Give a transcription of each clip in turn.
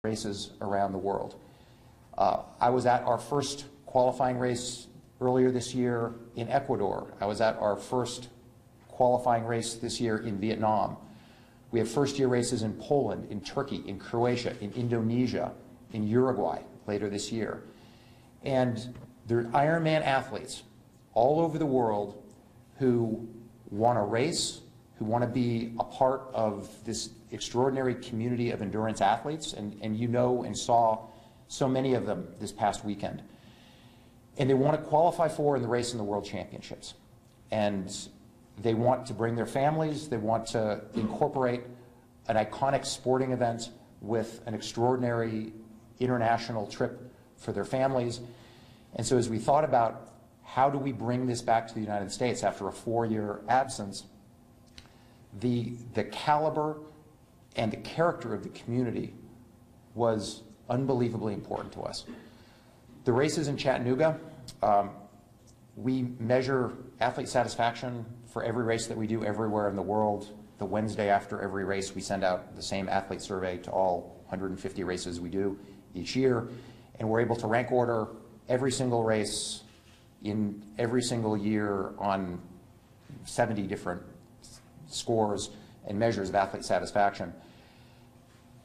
races around the world. I was at our first qualifying race earlier this year in Ecuador. I was at our first qualifying race this year in Vietnam. We have first-year races in Poland, in Turkey, in Croatia, in Indonesia, in Uruguay later this year. And there are Ironman athletes all over the world who want to race, who want to be a part of this extraordinary community of endurance athletes, and you know and saw so many of them this past weekend. And they want to qualify for and race in the World Championships. And they want to bring their families, they want to incorporate an iconic sporting event with an extraordinary international trip for their families. And so as we thought about how do we bring this back to the United States after a 4-year absence, the caliber and the character of the community was unbelievably important to us. The races in Chattanooga, we measure athlete satisfaction for every race that we do everywhere in the world. The Wednesday after every race, we send out the same athlete survey to all 150 races we do each year, and we're able to rank order every single race in every single year on 70 different scores and measures of athlete satisfaction.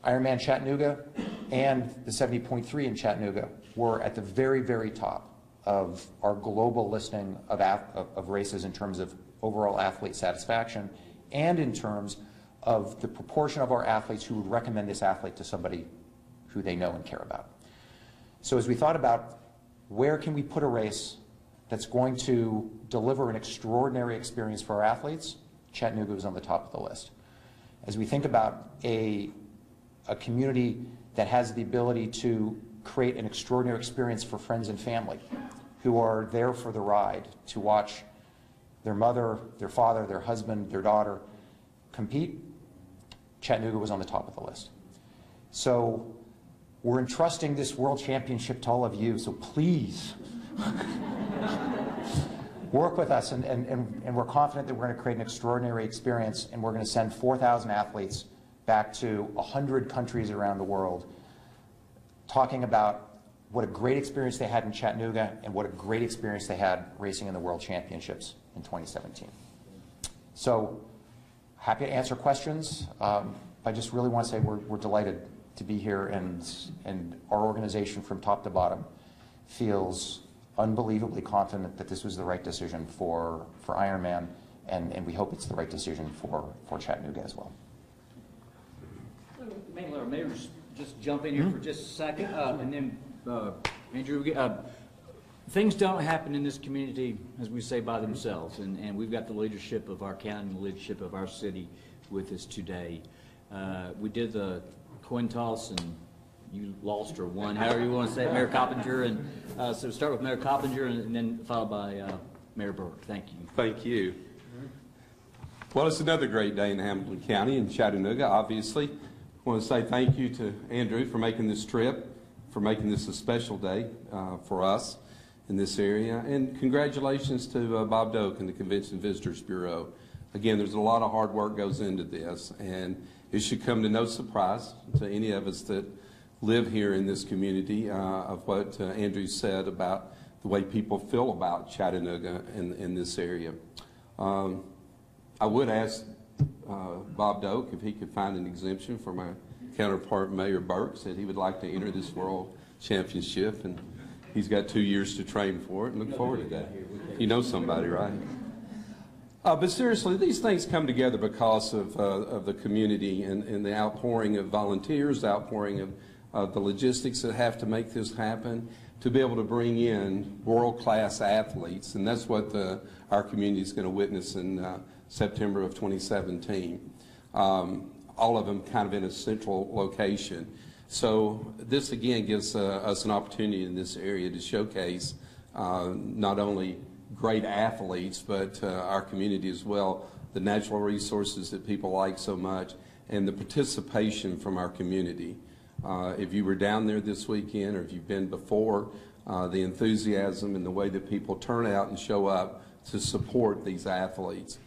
Ironman Chattanooga and the 70.3 in Chattanooga were at the very, very top of our global listing of races in terms of overall athlete satisfaction and in terms of the proportion of our athletes who would recommend this athlete to somebody who they know and care about. So as we thought about where can we put a race that's going to deliver an extraordinary experience for our athletes, Chattanooga was on the top of the list. As we think about a community that has the ability to create an extraordinary experience for friends and family who are there for the ride to watch their mother, their father, their husband, their daughter compete, Chattanooga was on the top of the list. So we're entrusting this World Championship to all of you, so please work with us, and we're confident that we're going to create an extraordinary experience, and we're going to send 4,000 athletes back to 100 countries around the world talking about what a great experience they had in Chattanooga and what a great experience they had racing in the World Championships in 2017. So happy to answer questions. I just really want to say we're delighted to be here, and our organization from top to bottom feels unbelievably confident that this was the right decision for Ironman, and we hope it's the right decision for Chattanooga as well. Maybe just jump in here for just a second, and then Andrew, things don't happen in this community, as we say, by themselves, and we've got the leadership of our county and the leadership of our city with us today. We did the coin toss, and you lost or won, however you want to say it, Mayor Coppinger, and so start with Mayor Coppinger and then followed by Mayor Burke. Thank you. Thank you. Well, it's another great day in Hamilton County and Chattanooga, obviously. I want to say thank you to Andrew for making this trip, for making this a special day for us in this area, and congratulations to Bob Doak and the Convention Visitors Bureau. Again, there's a lot of hard work goes into this, and it should come to no surprise to any of us that live here in this community of what Andrew said about the way people feel about Chattanooga in this area. I would ask Bob Doak if he could find an exemption for my counterpart Mayor Burke, said he would like to enter this World Championship, and he's got 2 years to train for it, and look forward to that. You know somebody, right? But seriously, these things come together because of the community and the outpouring of volunteers, the outpouring of the logistics that have to make this happen, to be able to bring in world-class athletes, and that's what our community is going to witness in September of 2017. All of them kind of in a central location. So this again gives us an opportunity in this area to showcase not only great athletes, but our community as well, the natural resources that people like so much, and the participation from our community. If you were down there this weekend, or if you've been before, the enthusiasm and the way that people turn out and show up to support these athletes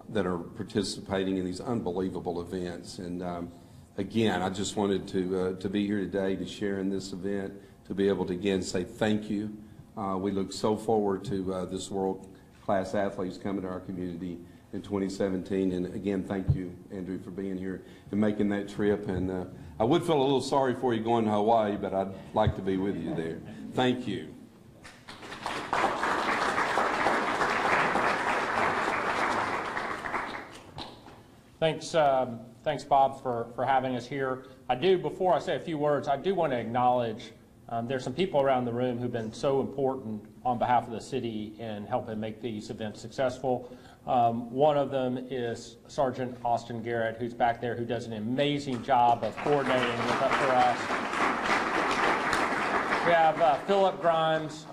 that are participating in these unbelievable events. And again, I just wanted to be here today to share in this event, to be able to again say thank you. We look so forward to this world-class athletes coming to our community in 2017. And again, thank you, Andrew, for being here and making that trip. And I would feel a little sorry for you going to Hawaii, but I'd like to be with you there. Thank you. Thanks, Bob, for having us here. Before I say a few words, I do want to acknowledge there's some people around the room who've been so important on behalf of the city in helping make these events successful. One of them is Sergeant Austin Garrett, who's back there, who does an amazing job of coordinating for us. We have Philip Grimes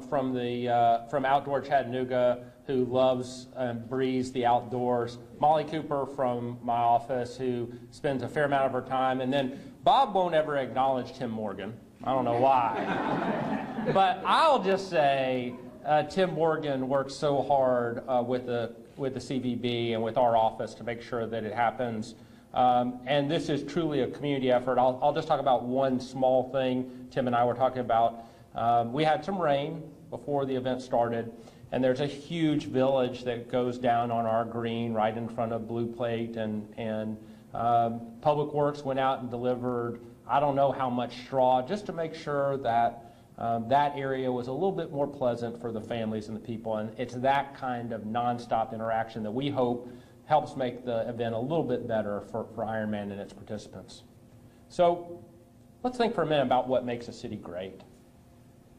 from Outdoor Chattanooga, who loves and breathes the outdoors. Molly Cooper from my office, who spends a fair amount of her time. And then Bob won't ever acknowledge Tim Morgan. I don't know why. But I'll just say Tim Morgan works so hard with the CVB and with our office to make sure that it happens. And this is truly a community effort. I'll just talk about one small thing Tim and I were talking about. We had some rain before the event started, and there's a huge village that goes down on our green right in front of Blue Plate, and Public Works went out and delivered I don't know how much straw, just to make sure that that area was a little bit more pleasant for the families and the people. And it's that kind of nonstop interaction that we hope helps make the event a little bit better for Ironman and its participants. So let's think for a minute about what makes a city great.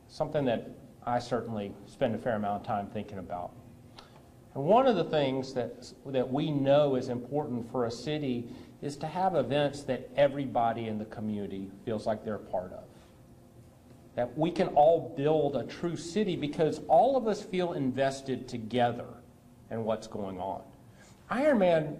Something that I certainly spend a fair amount of time thinking about. And one of the things that we know is important for a city is to have events that everybody in the community feels like they're a part of. That we can all build a true city because all of us feel invested together in what's going on. Ironman,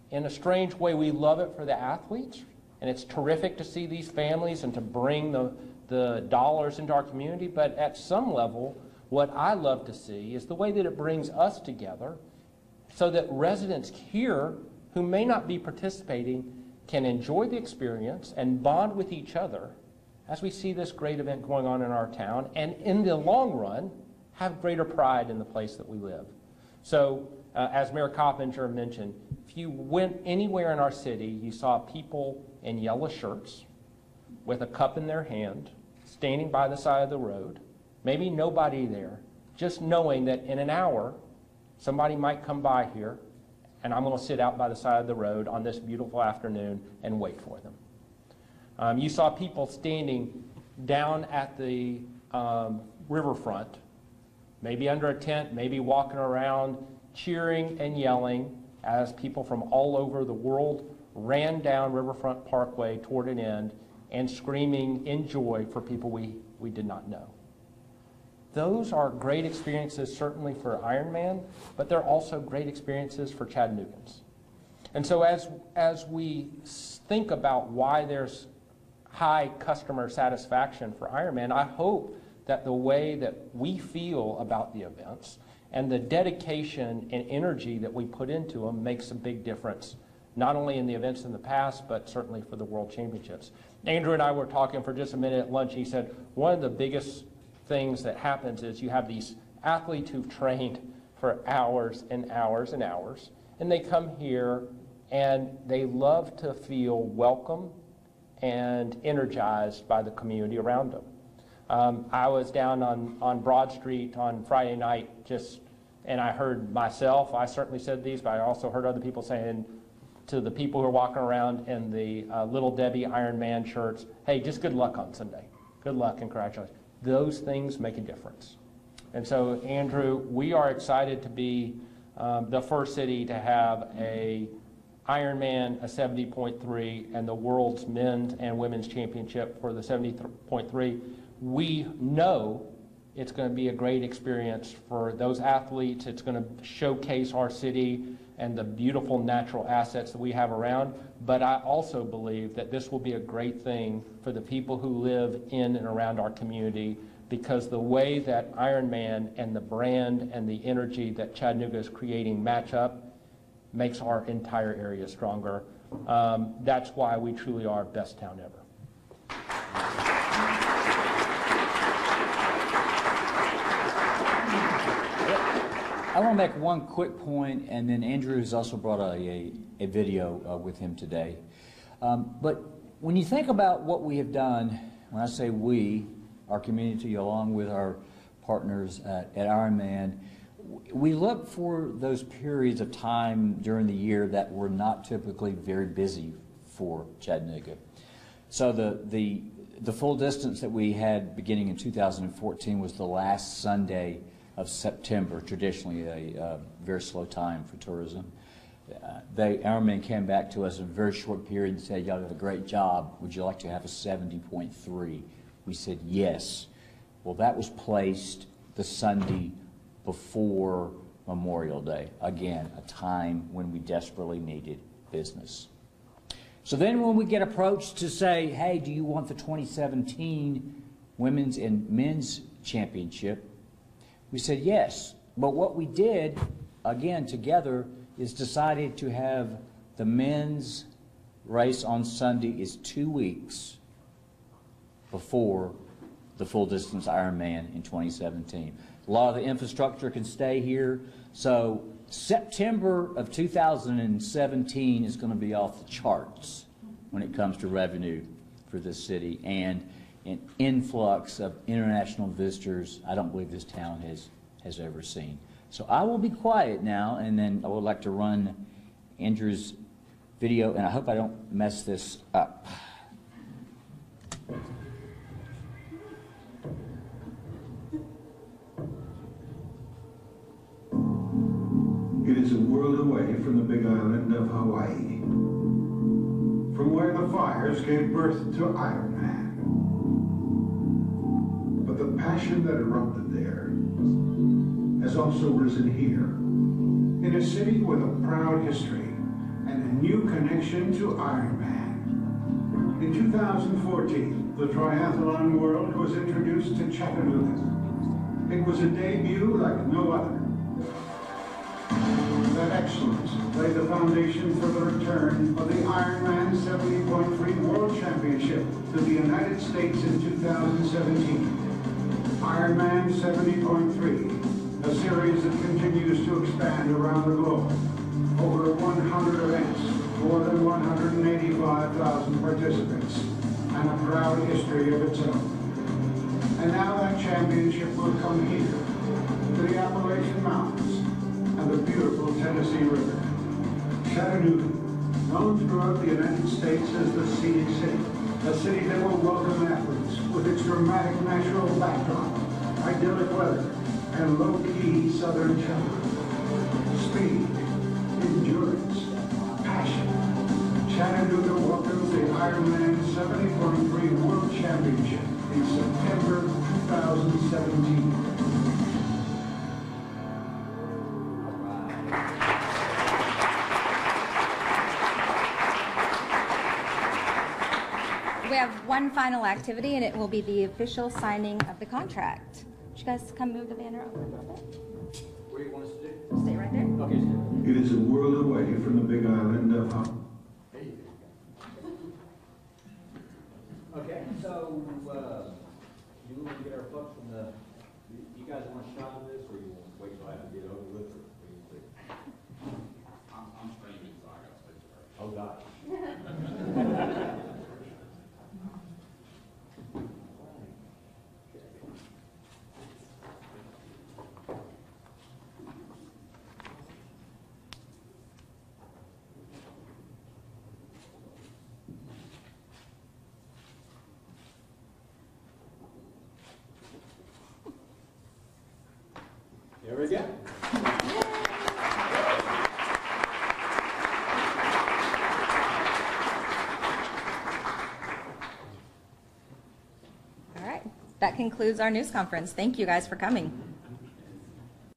in a strange way, we love it for the athletes, and it's terrific to see these families and to bring the dollars into our community, but at some level, what I love to see is the way that it brings us together so that residents here who may not be participating can enjoy the experience and bond with each other as we see this great event going on in our town, and in the long run, have greater pride in the place that we live. So, as Mayor Coppinger mentioned, if you went anywhere in our city, you saw people in yellow shirts with a cup in their hand, standing by the side of the road, maybe nobody there, just knowing that in an hour, somebody might come by here, and I'm going to sit out by the side of the road on this beautiful afternoon and wait for them. You saw people standing down at the riverfront, maybe under a tent, maybe walking around, cheering and yelling as people from all over the world ran down Riverfront Parkway toward an end and screaming in joy for people we did not know. Those are great experiences certainly for Ironman, but they're also great experiences for Chattanoogans. And so as we think about why there's high customer satisfaction for Ironman, I hope that the way that we feel about the events and the dedication and energy that we put into them makes a big difference, not only in the events in the past, but certainly for the World Championships. Andrew and I were talking for just a minute at lunch. He said one of the biggest things that happens is you have these athletes who've trained for hours and hours and hours, and they come here and they love to feel welcome and energized by the community around them. I was down on Broad Street on Friday night and I heard myself, I certainly said these, but I also heard other people saying to the people who are walking around in the Little Debbie Ironman shirts, hey, just good luck on Sunday. Good luck and congratulations. Those things make a difference. And so, Andrew, we are excited to be the first city to have a Ironman, a 70.3, and the world's men's and women's championship for the 70.3. We know it's going to be a great experience for those athletes. It's going to showcase our city and the beautiful natural assets that we have around. But I also believe that this will be a great thing for the people who live in and around our community, because the way that Ironman and the brand and the energy that Chattanooga is creating match up makes our entire area stronger. That's why we truly are best town ever. I want to make one quick point, and then Andrew has also brought a video with him today. But when you think about what we have done, when I say we, our community along with our partners at Ironman, we look for those periods of time during the year that were not typically very busy for Chattanooga. So the full distance that we had beginning in 2014 was the last Sunday of September, traditionally a very slow time for tourism. Ironman came back to us in a very short period and said, y'all did a great job. Would you like to have a 70.3? We said yes. Well, that was placed the Sunday before Memorial Day. Again, a time when we desperately needed business. So then when we get approached to say, hey, do you want the 2017 Women's and Men's Championship? We said yes. But what we did, again, together, is decided to have the men's race on Sunday is 2 weeks before the full distance Ironman in 2017. A lot of the infrastructure can stay here. So September of 2017 is going to be off the charts when it comes to revenue for this city and an influx of international visitors I don't believe this town has ever seen. So I will be quiet now, and then I would like to run Andrew's video, and I hope I don't mess this up. It is a world away from the big island of Hawaii, from where the fires gave birth to Ironman. But the passion that erupted there has also risen here, in a city with a proud history and a new connection to Ironman. In 2014, the triathlon world was introduced to Chattanooga. It was a debut like no other. That excellence laid the foundation for the return of the Ironman 70.3 World Championship to the United States in 2017. Ironman 70.3, a series that continues to expand around the globe. Over 100 events, more than 185,000 participants, and a proud history of its own. And now that championship will come here, to the Appalachian Mountains and the beautiful Tennessee River. Chattanooga, known throughout the United States as the Scenic City, a city that will welcome athletes with its dramatic natural backdrop, idyllic weather, and low-key southern charm. Speed, endurance, passion. Chattanooga welcomes the Ironman 70.3 World Championship in September 2017. We have one final activity, and it will be the official signing of the contract. Would you guys come move the banner over a little bit? What do you want us to do? Stay right there. Okay. It is a world away from the big island of Hawaii. Okay, so you want to get our folks from the, you guys want a shot of this, or you want to wait till I have to get over with it? I'm streaming, so I got to stay there. Oh, God. There we go. All right. That concludes our news conference. Thank you guys for coming.